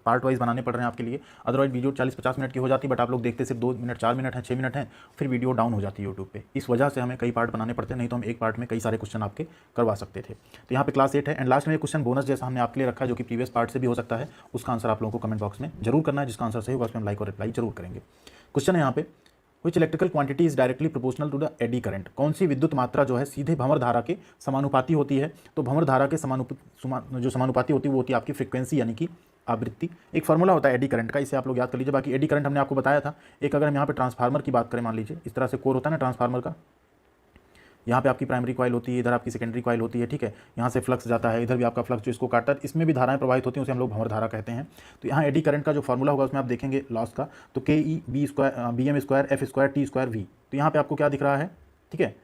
Part wise बनाने पड़ रहे हैं आपके लिए, अदरवाइज वीडियो 40-50 मिनट की हो जाती, बट आप लोग देखते सिर्फ 2 मिनट 4 मिनट हैं 6 मिनट हैं, फिर वीडियो डाउन हो जाती है यूट्यूब पे। इस वजह से हमें कई पार्ट बनाने पड़ते हैं, नहीं तो हम एक पार्ट में कई सारे क्वेश्चन आपके करवा सकते थे। तो यहाँ पे क्लास 8 है एंड लास्ट में एक क्वेश्चन बोनस जैसा हमने आपके लिए रखा है, जो कि प्रीवियस पार्ट से भी हो सकता है। उसका आंसर आप लोगों को कमेंट बॉक्स में जरूर करना है, जिसका आंसर सही होगा उसमें हम लाइक और रिप्लाई जरूर करेंगे। क्वेश्चन है यहाँ पे, which electrical quantity is directly proportional to the eddy current, कौन सी विद्युत मात्रा जो है सीधे भंवर धारा के समानुपाती होती है। तो भंवर धारा के जो समानुपाती होती है वो होती है आपकी फ्रीक्वेंसी यानी कि आवृत्ति। एक फार्मूला होता है एडी करंट का, इसे आप लोग याद कर लीजिए। बाकी एडी करंट हमने आपको बताया था। एक अगर हम यहाँ पे ट्रांसफार्मर की बात करें, मान लीजिए इस तरह से कोर होता है ना ट्रांसफार्मर का, यहाँ पे आपकी प्राइमरी कॉइल होती है, इधर आपकी सेकेंडरी कॉइल होती है, ठीक है। यहाँ से फ्लक्स जाता है, इधर भी आपका फ्लक्स जो इसको काटता है, इसमें भी धाराएं प्रवाहित होती हैं, उसे हम लोग भंवर धारा कहते हैं। तो यहाँ एडी करंट का जो फॉर्मूला होगा उसमें आप देखेंगे लॉस का, तो के E B square B M square F square T square V. तो यहाँ पे आपको क्या दिख रहा है, ठीक है,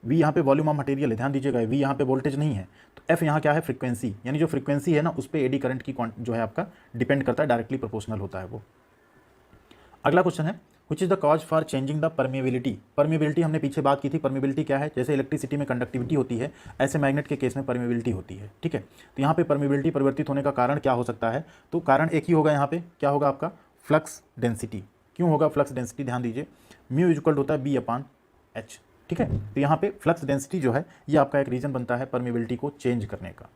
वी यहाँ पे वॉल्यूम ऑफ मटेरियल है, ध्यान दीजिएगा, वी यहाँ पे वोल्टेज नहीं है। तो एफ यहाँ क्या है, फ्रीक्वेंसी, यानी जो फ्रीक्वेंसी है ना उस पर एडी करंट की जो है आपका डिपेंड करता है, डायरेक्टली प्रोपोर्शनल होता है वो। अगला क्वेश्चन है, which is the cause for changing the permeability. Permeability हमने पीछे बात की थी। परमेबिलिटी क्या है, जैसे इलेक्ट्रिसिटी में कंडक्टिविटी होती है, ऐसे मैग्नेट के केस में परमेबिलिटी होती है, ठीक है। तो यहाँ पे परमेबिलिटी परिवर्तित होने का कारण क्या हो सकता है, तो कारण एक ही होगा, यहाँ पे क्या होगा आपका फ्लक्स डेंसिटी। क्यों होगा फ्लक्स डेंसिटी, ध्यान दीजिए, म्यू इक्वल होता है B/H, ठीक है। तो यहाँ पे फ्लक्स डेंसिटी जो है ये आपका एक रीजन बनता है परमेबिलिटी को चेंज करने का।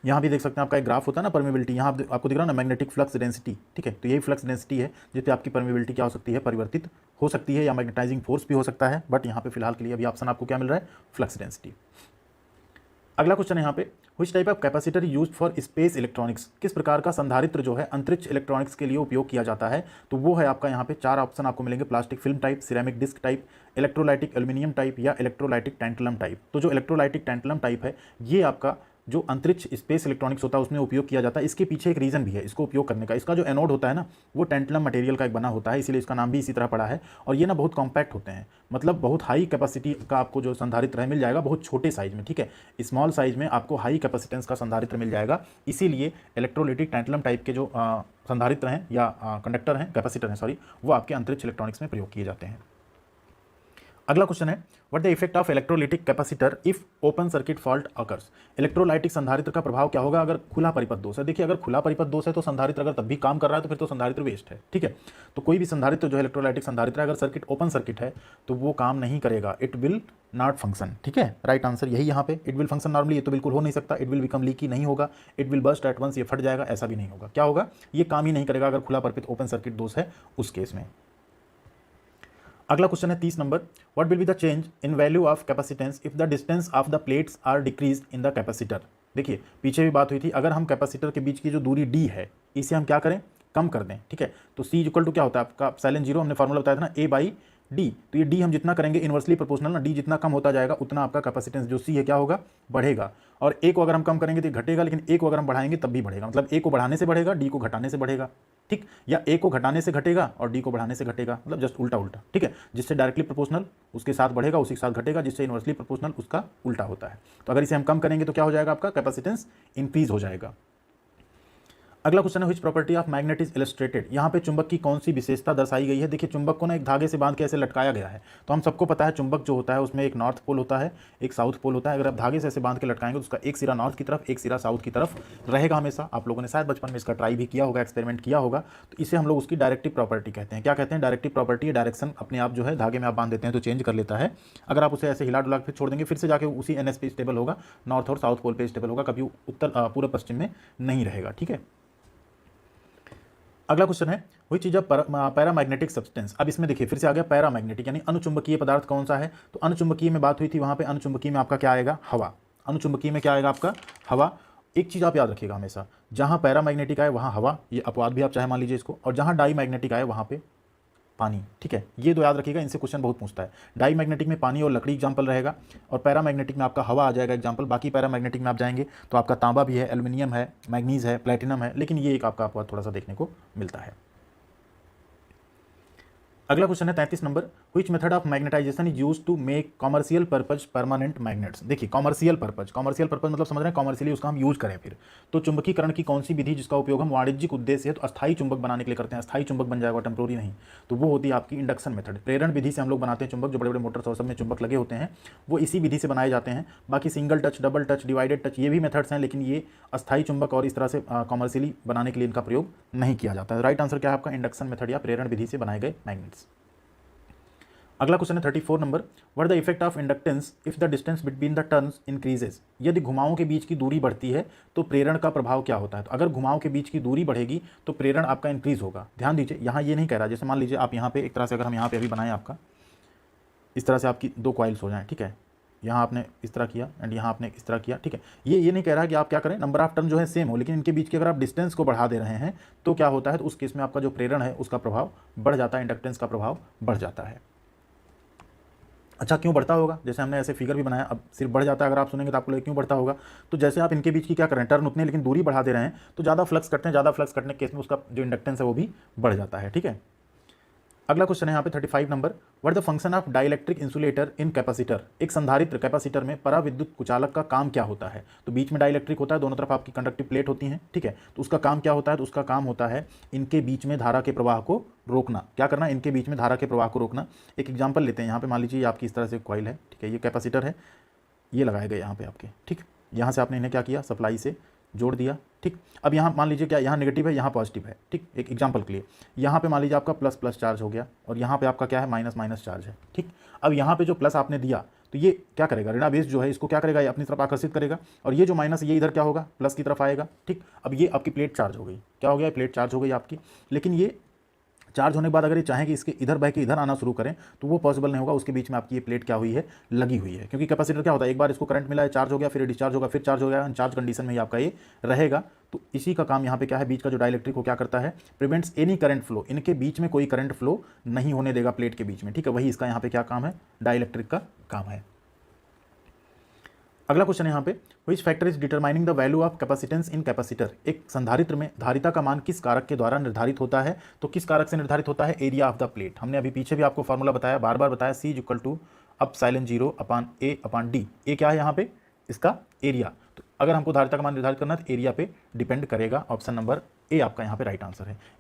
यहाँ भी देख सकते हैं आपका एक ग्राफ होता है ना परमेबिलिटी, यहाँ आपको दिख रहा है ना मैग्नेटिक फ्लक्स डेंसिटी, ठीक है। तो यही फ्लक्स डेंसिटी है जिस पे आपकी परमेबिलिटी क्या हो सकती है, परिवर्तित हो सकती है, या मैग्नेटाइजिंग फोर्स भी हो सकता है। बट यहाँ पे फिलहाल के लिए अभी ऑप्शन आपको क्या मिल रहा है, फ्लक्स डेंसिटी। अगला क्वेश्चन है यहाँ पे, which type of capacitor used for space electronics, किस प्रकार का संधारित्र जो है अंतरिक्ष इलेक्ट्रॉनिक्स के लिए उपयोग किया जाता है। तो वो है आपका यहाँ पे 4 ऑप्शन आपको मिलेंगे, plastic film type, ceramic disc type, electrolytic aluminium type या इलेक्ट्रोलाइटिक टैंटलम टाइप। तो जो इलेक्ट्रोलाइटिक टैंटलम टाइप है ये आपका जो अंतरिक्ष स्पेस इलेक्ट्रॉनिक्स होता है उसमें उपयोग किया जाता है। इसके पीछे एक रीज़न भी है इसको उपयोग करने का, इसका जो एनोड होता है ना वो टैंटलम मटेरियल का एक बना होता है, इसीलिए इसका नाम भी इसी तरह पड़ा है। और ये ना बहुत कॉम्पैक्ट होते हैं, मतलब बहुत हाई कैपेसिटी का आपको जो संधारित्र है मिल जाएगा, बहुत छोटे साइज में, ठीक है। स्मॉल साइज में आपको हाई कैपेसिटेंस का संधारित्र मिल जाएगा, इसीलिए इलेक्ट्रोलाइटिक टैंटलम टाइप के जो संधारित्र हैं या कंडक्टर हैं, कैपेसिटर हैं सॉरी, वो आपके अंतरिक्ष इलेक्ट्रॉनिक्स में प्रयोग किए जाते हैं। अगला क्वेश्चन है, what the effect of electrolytic capacitor if open circuit fault occurs. Electrolytic संधारित्र का प्रभाव क्या होगा अगर खुला परिपथ दोष है। देखिए अगर खुला परिपथ दोष है तो संधारित्र अगर तब भी काम कर रहा है तो फिर तो संधारित्र वेस्ट है, ठीक है। तो कोई भी संधारित्र जो है इलेक्ट्रोलाइटिक संधारित्र है, अगर सर्किट ओपन सर्किट है तो वो काम नहीं करेगा, इट विल नॉट फंक्शन, ठीक है। राइट आंसर यही यहाँ पे, इट विल फंक्शन नॉर्मली, ये तो बिल्कुल हो नहीं सकता। इट विल बिकम लीकी नहीं होगा, it will burst at once, ये फट जाएगा, ऐसा भी नहीं होगा। क्या होगा, ये काम ही नहीं करेगा अगर खुला परिपथ ओपन सर्किट दोष है उस केस में। अगला क्वेश्चन है 30 नंबर, what will be the change in value of capacitance if the distance of the plates are decrease in the capacitor. देखिए पीछे भी बात हुई थी, अगर हम कैपेसिटर के बीच की जो दूरी d है इसे हम क्या करें, कम कर दें, ठीक है। तो C इक्वल टू क्या होता है आपका साइलेंट जीरो, हमने फार्मूला बताया था ना A/D। तो ये D हम जितना करेंगे इन्वर्सली प्रोपोर्शनल ना, D जितना कम होता जाएगा उतना आपका कैपेसिटेंस जो C है क्या होगा, बढ़ेगा। और A को अगर हम कम करेंगे तो घटेगा, लेकिन A को अगर हम बढ़ाएंगे तब भी बढ़ेगा, मतलब A को बढ़ाने से बढ़ेगा, D को घटाने से बढ़ेगा, ठीक। या A को घटाने से घटेगा और D को बढ़ाने से घटेगा, मतलब जस्ट उल्टा उल्टा, ठीक है। जिससे डायरेक्टली प्रोपोर्शनल उसके साथ बढ़ेगा उसी के साथ घटेगा, जिससे इन्वर्सली प्रोपोर्शनल उसका उल्टा होता है। तो अगर इसे हम कम करेंगे तो क्या हो जाएगा, आपका कैपेसिटेंस इंक्रीज हो जाएगा। अगला क्वेश्चन है, which property of magnet is illustrated. यहाँ पे चुंबक की कौन सी विशेषता दर्शाई गई है। देखिए चुंबक को ना एक धागे से बांध के ऐसे लटकाया गया है, तो हम सबको पता है चुंबक जो होता है उसमें एक नॉर्थ पोल होता है, एक साउथ पोल होता है। अगर आप धागे से ऐसे बांध के लटकाएंगे तो उसका एक सिरा नॉर्थ की तरफ, एक सिरा साउथ की तरफ रहेगा हमेशा। आप लोगों ने शायद बचपन में इसका ट्राई भी किया होगा, एक्सपेरिमेंट किया होगा। तो इसे हम लोग उसकी डायरेक्टिव प्रॉपर्टी कहते हैं। क्या कहते हैं, डायरेक्टिव प्रॉपर्टी, डायरेक्शन अपने आप जो है धागे में आप बांध देते हैं तो चेंज कर लेता है। अगर आप उसे ऐसे हिला डुला फिर छोड़ देंगे, फिर से जाके उसी NS पे स्टेबल होगा, नॉर्थ और साउथ पोल पे स्टेबल होगा, कभी उत्तर पूर्व पश्चिम में नहीं रहेगा, ठीक है। अगला क्वेश्चन है, वही चीज़ पैरामैग्नेटिक सब्सटेंस। अब इसमें देखिए फिर से आ गया पैरामैग्नेटिक, यानी अनुचुंबकीय पदार्थ कौन सा है। तो अनुचुंबकीय में बात हुई थी, वहाँ पे अनुचुंबकीय में आपका क्या आएगा, हवा। अनुचुंबकीय में क्या आएगा आपका, हवा। एक चीज़ आप याद रखिएगा हमेशा, जहाँ पैरामैग्नेटिक आए वहाँ हवा, ये अपवाद भी आप चाहे मान लीजिए इसको, और जहाँ डाई मैग्नेटिक आए वहाँ पे पानी, ठीक है। ये दो याद रखिएगा, इनसे क्वेश्चन बहुत पूछता है। डाई मैग्नेटिक में पानी और लकड़ी एग्जाम्पल रहेगा, और पैरामैग्नेटिक में आपका हवा आ जाएगा एग्जाम्पल। बाकी पैरामैग्नेटिक में आप जाएंगे तो आपका तांबा भी है, एल्यूमिनियम है, मैग्नीज है, प्लेटिनम है, लेकिन ये एक आपका अपवाद थोड़ा सा देखने को मिलता है। अगला क्वेश्चन है 33 नंबर, which method of magnetisation is use to make commercial purpose permanent magnets. देखिए कॉमर्शियल पर्पज मतलब समझ रहे हैं कॉमर्शियली उसका हम यूज करें फिर। तो चुंबकीकरण की कौन सी विधि जिसका उपयोग हम वाणिज्यिक उद्देश्य है तो अस्थायी चुंबक बनाने के लिए करते हैं, अस्थायी चुंबक बन जाएगा टेम्प्रोरी नहीं, तो वो होती है आपकी इंडक्शन मेथड। प्रेरण विधि से हम लोग बनाते हैं चुंबक, जो बड़े बड़े मोटर्स और सब में चुंबक लगे होते हैं वो इसी विधि से बनाए जाते हैं। बाकी single touch, double touch, divided touch ये भी मेथड्स हैं, लेकिन ये अस्थायी चुंबक और इस तरह से कॉमर्शियली बनाने के लिए इनका प्रयोग नहीं किया जाता है। राइट आंसर क्या है आपका? इंडक्शन मेथड या प्रेरण विधि से बनाए गए मैग्नेट्स। अगला क्वेश्चन है 34 number, what the effect of inductance if the distance between the turns increases. यदि घुमावों के बीच की दूरी बढ़ती है तो प्रेरण का प्रभाव क्या होता है? तो अगर घुमावों के बीच की दूरी बढ़ेगी तो प्रेरण आपका इंक्रीज होगा। ध्यान दीजिए यहाँ ये नहीं कह रहा, जैसे मान लीजिए आप यहाँ पे एक तरह से, अगर हम यहाँ पे अभी बनाएं आपका इस तरह से आपकी दो कॉइल्स हो जाएं, ठीक है, यहाँ आपने इस तरह किया एंड यहाँ आपने इस तरह किया, ठीक है। ये नहीं कह रहा कि आप क्या करें, नंबर ऑफ टर्न जो है सेम हो, लेकिन इनके बीच की अगर आप डिस्टेंस को बढ़ा दे रहे हैं तो क्या होता है, तो उस केस में आपका जो प्रेरण है उसका प्रभाव बढ़ जाता है, इंडक्टेंस का प्रभाव बढ़ जाता है। अच्छा क्यों बढ़ता होगा? जैसे हमने ऐसे फिगर भी बनाया, अब सिर्फ बढ़ जाता है, अगर आप सुनेंगे तो आपको लगेगा क्यों बढ़ता होगा। तो जैसे आप इनके बीच की क्या करें, टर्न उतने लेकिन दूरी बढ़ा दे रहे हैं तो ज़्यादा फ्लक्स करते हैं, ज़्यादा फ्लक्स कटने के केस में उसका जो इंडक्टेंस है वो भी बढ़ जाता है, ठीक है। अगला क्वेश्चन है यहाँ पे 35 number, what the function of dielectric insulator in capacitor. एक संधारित्र कैपेसिटर में पराविद्युत कुचालक का काम क्या होता है? तो बीच में डाइलेक्ट्रिक होता है, दोनों तरफ आपकी कंडक्टिव प्लेट होती हैं, ठीक है। तो उसका काम क्या होता है? तो उसका काम होता है इनके बीच में धारा के प्रवाह को रोकना। क्या करना? इनके बीच में धारा के प्रवाह को रोकना। एक एग्जाम्पल लेते हैं, यहाँ पे मान लीजिए आपकी इस तरह से कॉइल है, ठीक है, ये कैपेसिटर है, ये लगाए गए यहाँ पे आपके, ठीक। यहाँ से आपने इन्हें क्या किया, सप्लाई से जोड़ दिया, ठीक। अब यहाँ मान लीजिए क्या, यहाँ नेगेटिव है, यहाँ पॉजिटिव है, ठीक। एक एग्जांपल के लिए यहाँ पे मान लीजिए आपका प्लस प्लस चार्ज हो गया और यहाँ पे आपका क्या है, माइनस माइनस चार्ज है, ठीक। अब यहाँ पे जो प्लस आपने दिया तो ये क्या करेगा, ऋणावेश जो है इसको क्या करेगा, ये अपनी तरफ आकर्षित करेगा, और ये जो माइनस ये इधर क्या होगा, प्लस की तरफ आएगा, ठीक। अब ये आपकी प्लेट चार्ज हो गई, क्या हो गया, प्लेट चार्ज हो गई आपकी। लेकिन ये चार्ज होने के बाद अगर ये चाहें कि इसके इधर बह के इधर आना शुरू करें तो वो पॉसिबल नहीं होगा, उसके बीच में आपकी ये प्लेट क्या हुई है, लगी हुई है। क्योंकि कैपेसिटर क्या होता है, एक बार इसको करंट मिला है, चार्ज हो गया, फिर डिस्चार्ज होगा, फिर चार्ज हो गया, अनचार्ज कंडीशन में ही आपका ये रहेगा। तो इसी का काम यहाँ पे क्या है, बीच का जो डाइलेक्ट्रिक को क्या करता है, प्रिवेंट्स एनी करंट फ्लो, इनके बीच में कोई करंट फ्लो नहीं होने देगा प्लेट के बीच में, ठीक है। वही इसका यहाँ पे क्या काम है, डाइलेक्ट्रिक का काम है। अगला क्वेश्चन है यहाँ पे, which factor is determining the value of capacitance in capacitor. एक संधारित्र में धारिता का मान किस कारक के द्वारा निर्धारित होता है? तो किस कारक से निर्धारित होता है, एरिया ऑफ द प्लेट। हमने अभी पीछे भी आपको फॉर्मूला बताया, बार बार बताया, C equal to epsilon 0 upon A upon D। A क्या है यहाँ पे, इसका एरिया। तो अगर हमको धारिता का मान निर्धारित करना है तो एरिया पे डिपेंड करेगा। ऑप्शन नंबर ए आपका यहाँ पे राइट आंसर है।